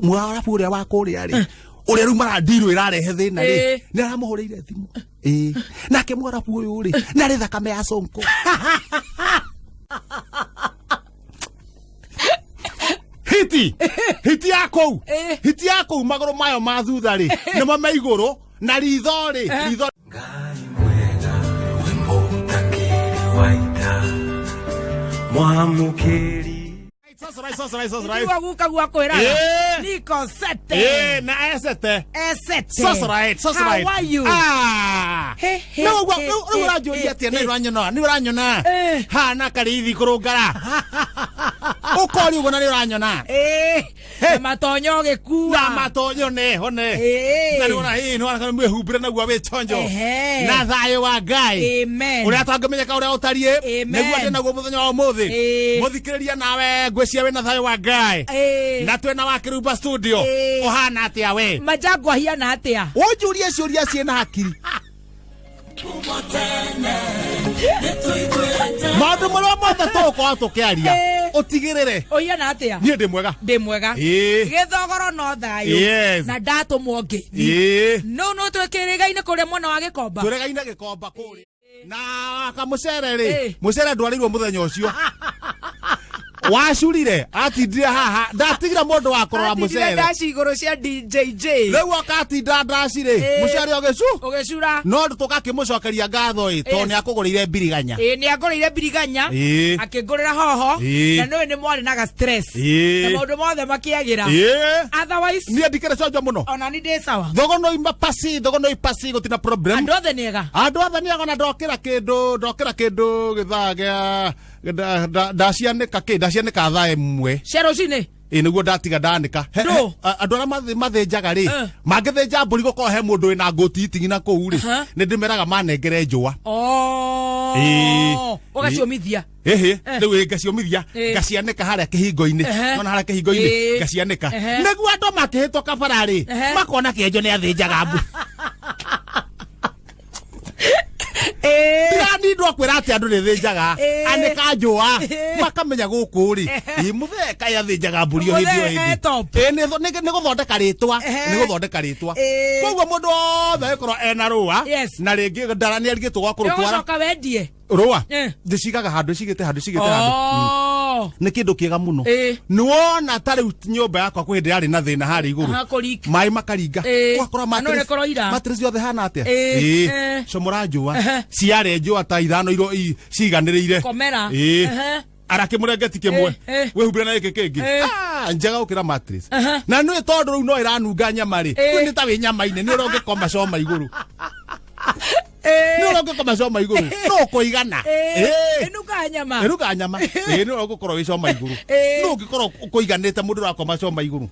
mwarabu uria wa kuria ri uria ru marandiru irarehe thina ri ni aramuhuriire thimu nake mwarabu uyu ri na ri thakame ya sonko hiti yako magoro mayo ma thutha ri ni mama iguru na ritho ri ritho ngai mwega wimbo takiri waita mwamukiri right. Waguka guakwira. Niko sete. Na esete. Esete. Right. How are you? No, urajo yete na uranyona. Ni uranyona. Ha na karithi kurungara. Ukori ubona ni uranyona. Na matonyo gekua. Na matonyo ne hone. Na ni ura hi no ara mwehubire na gwa we chonjo. Na thayo wa Ngai. Amen. Uria tangamenyeka uria utarie. Neguo na gwo muthenya wa muthi. Muthikiriria nawe ngwiciria we na thayo wa Ngai. Na twena wa Kiruba studio. Ohana atia we. Majagwa hiana atia. Unjurie ciuria ciena hakiri. Maundu maria mothe tuko tukiaria utigirire ohiana atia nie ndi mwega githogoro no thayo na ndatumwo ngi no twikirigaine kuria mwana wa gikomba turegaine gikomba kuri na kamucere ri mucere ndwarirwo muthenya ucio wacurire atindire haha ndatigira mundu wa kurora mucere ndaci iguru cia DJJ riu akatinda ndacire mucere ugicura no tukakimucokeria ngatho to ni akugurire biriganya ni agurire biriganya akigurira hoho na no ni mwari na stress na maundu mothe makiagira otherwise ni ndikire cojo muno ona ni ndi sawa thogono ipasi gutina problem andu othe niega na ndokira kindu githagia ndacianika thaa imwe cero cine niguo ndatiga ndanika andu aria mathinjaga ri mangithinja mburi gukorwo he mundu wina ngoti itingi na kuu ri ni ndimeraga manengere njua ugaciomithia riu ngaciomithia ngacianika haria kihingo-ini nona haria kihingo-ini ngacianika niguo andu makihitũka bara ri makona kihenjo ni athinjaga mbu Ndani ndo kwira ati andu ni thinjaga anika njua makamenya guku ri mutheka ya thinjaga mburi o hindi o hindi ni guthondeka ritwa koguo mundu othe ikorwo ena rua na ringi ndara ni arigitwo gwa kurutwara ucoka wendie rua ndicigaga handu cigite handu ni kindu kiega muno ni wona tari nyumba yakwa kwa hindi yari na thina hari iguru mai makaringa wakora matress yothe hana atia comora njua ciare njua ta ithano iro ciganiriire komera arakimurengeti kimwe wehumbira na iki kingi njega ukira matress na nĩ tondu riu no iranunga nyama ri ni ta wi nyama-ini ni uronge koma coma iguru ni uronge koma coma iguru no kuigana enuka nyama ni uronge korwo wi coma iguru no ngikorwo kuiganite mundu rakoma coma iguru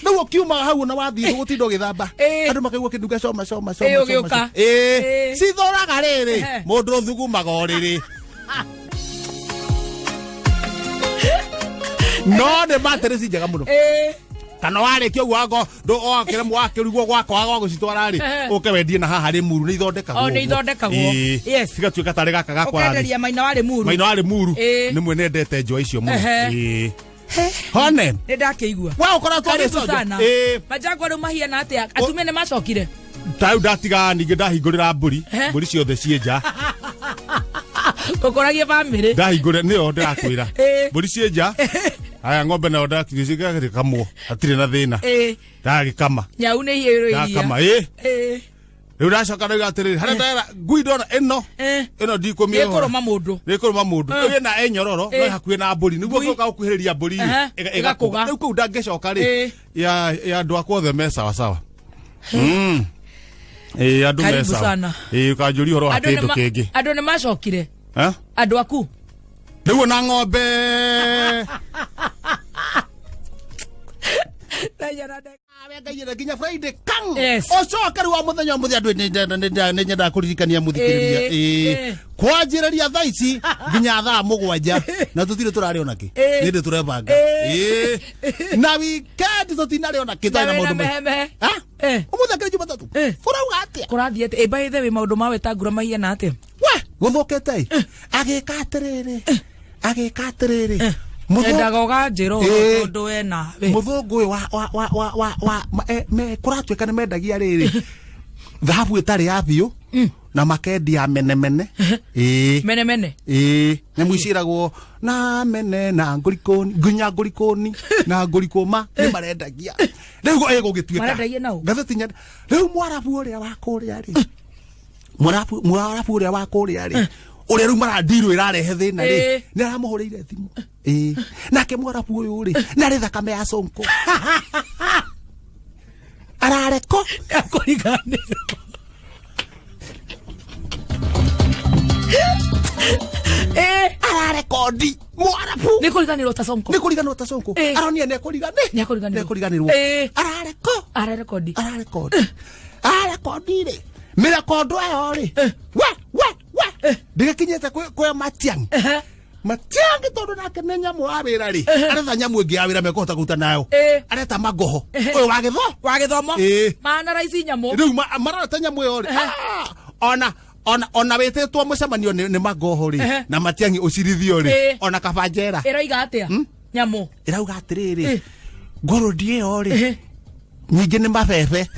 no ukiuma hau na wathi gutindo githamba andu makaigua kinduga coma cithoraga riri mundu thugumaga oriri no ne matress njega muno kana wari kio gwago ndo okire mwakirigwo gwakwa gwa gucitwara ri uke wendie na haha ri muru ni ithondekagwo yes tigatuika tari gaka gakwa ukenderia maina wari muru ni mwene ndete njo icio muno hone ni ndakeigua wa ukora twari sojo majagwa ru mahiana atia atumia ni macokire tau ndatiga ninge ndahingurira mburi ciothe cienja ukoragia family ndahingure ni o ndirakwira mburi cienja aya ng'ombe na ndakiriciga kamwo atire na thina ndagikama nyau ni hiiruiria ndakama riu ndacoka ndauga atiriri haria ndera ngui ndona ino ndikumia ikuruma mundu ina enyororo no hakuhi na mburi niguo goka gukuhiriria mburi igakuga riu kuu ndangicoka ri ya andu akwa othe me sawa sawa andu me sawa ukanjuri horo wa kindu kingi andu ni macokire andu aku riu na ng'ombe Wengayire ginya Friday kang ocoka riu wa muthenya muthi andu ni nyenda kuririkania muthikiriria kwanjiriria thaa ici ginya thaa mugwanja na tutire turari ona ki nindi turebanga na weekend tutinari ona ki twana maundu mai umuthakiri Jumatatu kurauga atia kurathie atia by the way maundu mawe tangura mahiana atia we guthokete agika atiriri endaga gajiro tondu we na we muthungu wa me kuratweka ne mendagia riri dhahabu itari ya biu na makendia menemene menemene ne mwiciragwo na mene na ngurikoni gunya ngurikoni na ngurikoma ni marendagia riu egugituika marendagia nao gathetinya riu mwarabu uria wa kuria ri mwarabu uria wa kuria ri uria riu marandiru irarehe thina ri ni aramuhurire thimu nake mwarabu uyu ri na ri thakame ya sonko arareko akuriganiro ararekodi mwarabu nikuriganirwo ta sonko aronia ne kuriganirwo ararekodi ararekodi ri mirakondo ayo ri we ndigakinyete kwa matiang matiang tondu nake ne nyamu awira ri aretha nyamu ingi awira mekota kuta nayo areta magoho uyu wagithomo mana raisi nyamu riu marata nyamu yo ri ona wetetwo mucemanio ni magoho ri na matiangi ucirithio ri ona kabanjera iraiga atia nyamu irauga atiriri ngoro ndiyo ri nyingi ni mabebe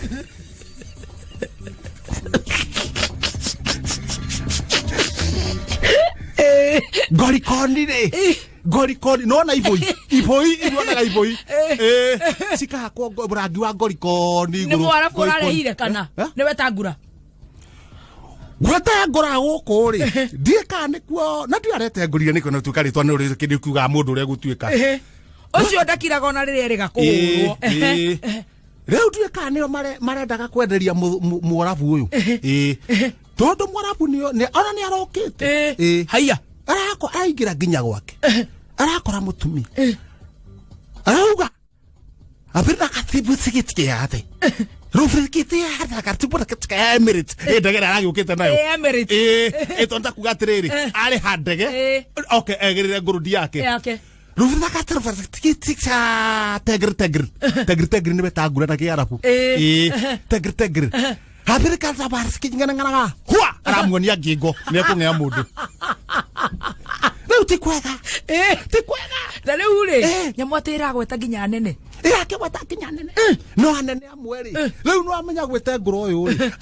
gorikoni no na iboi iruona iboi sikahakwo burangi wa gorikoni iguru ni mwara kurarehire kana ni wetangura gweta ngora guku ri ndieka nikuo na ndiarete ngurire niko natuka ritwa ni uri kindi kuga mundu uri gutuika ucio ndakiraga ona riri eri gakuhurwo riu ndieka ni marendaga kwenderia mwarabu uyu tondu mwarabu ni ona ni arokite haya aingira nginya gwake arakora mutumi arauga apirna katibu sikitike yate rufirikite yate katibu katika Emirates ndagera aragiukite nayo Emirates tonda kugatiriri ari handege okay egirire ngurudi yake rufirika katibu tikisa tegir ni betagura na kiarabu tegir Habirika zabar sikingana huwa aramuonia ngingo ni kungea mundu riu tikwega na riu ri nyamwatira gweta nginya nene akigweta nginya nene no anene amwe ri riu no amenya gweta ngoro uyu ri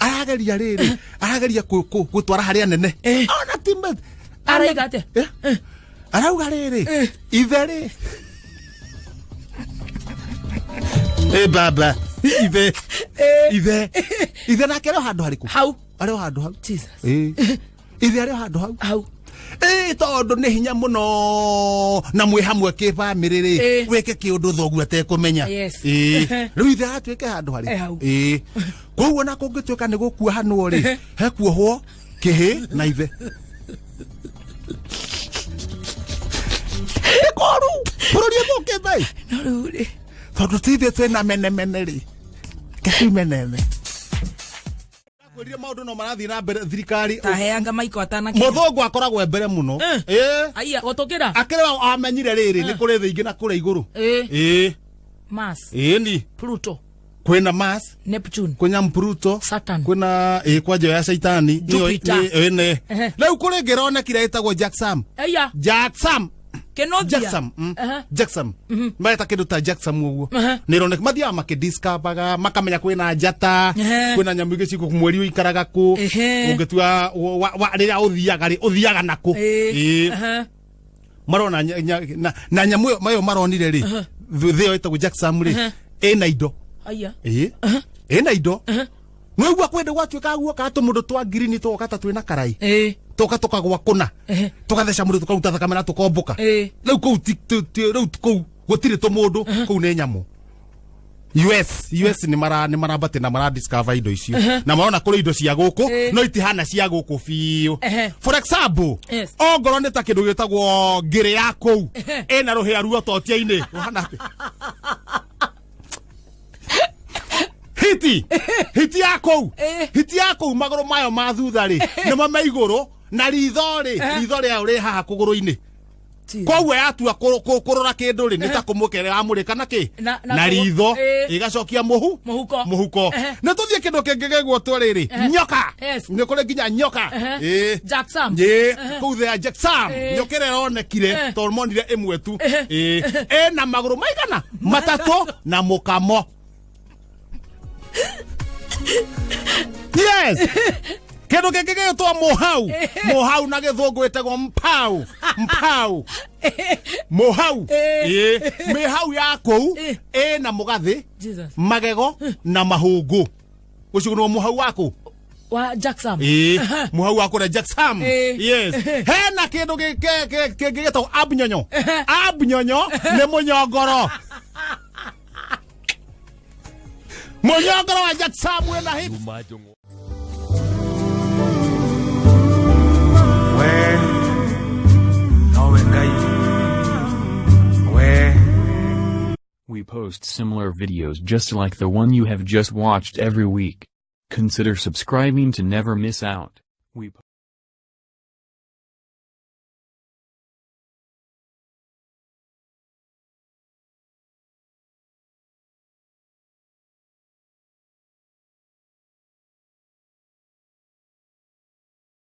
arageria gutwara hari anene ona timet araiga atia arauga riri itheri baba Ithe na kero handu hariku hau Jesus ithe ari handu hau tondu ni hinya muno na mwi hamwe ki family ri wike kiundu thogu atekumenya riu ithe atuike handu hari koguo na kungituika ni gukua hanwo ri hekuohwo kihi na ithe koru bururi thukite no riu ri tondu tithe twina menemene ri Kimenene. Kwirire maundu no marathi na mbere thirikari taheanga maiko atana muthungu akoragwo mbere muno aya gutukira akira amenyire riri ni kuri thingi na kuri iguru Mars ni Pluto kwina Mars Neptune kwina Pluto Saturn kwina kwa ya Saitani ne leo kuri ngerona kira itagwo Jacksam Jacksam Jacksam maita kindu ta Jacksam uguo nirone mathia makidiscover makamenya kwina njata kwina nyamu ingi ciku mweri uikaraga ku ungitua rira uthiaga naku marona na nyamu mayo maronire ri thio itagwo Jacksam ri ina indo ina indo Mwegua kwende gwatuika guo ka tumundu twa green twoka ta twina karai toka gwa kuna tukatheca mundu tukaruta thakame na tukomboka riu kou gutire tumundu kou ne nyamu US ni marabate na mara discover indo icio na marona kuri indo cia guku no itihana cia guku fiu for example ongoro ni ta kindu gitagwo ngire ya kou ena ruhia ruo totia-ini hana hiti yako magoro mayo mathutha ri nimo maiguru na ritho ri haha kuguru-ini koguo yatua kurora kindu ri nita kumukere amurika naki na ritho igacokia muhuko na tuthie kindu kingigegwo twariri nyoka ni kuri nginya nyoka Jackson kuthea Jackson nyokere ronekire to monire imwe tu na maguru maigana matatu na mukamo yes kindu kingigitwo muhau na githungu itagwo mpau muhau mihau ya kou na mugathi magego na mahungu ucugunwo muhau wako wa Jackson muhau wako na Jackson yes hena kindu kingigitwo abnyonyo ni munyongoro wa Jackson wena hip We post similar videos just like the one you have just watched every week. Consider subscribing to never miss out.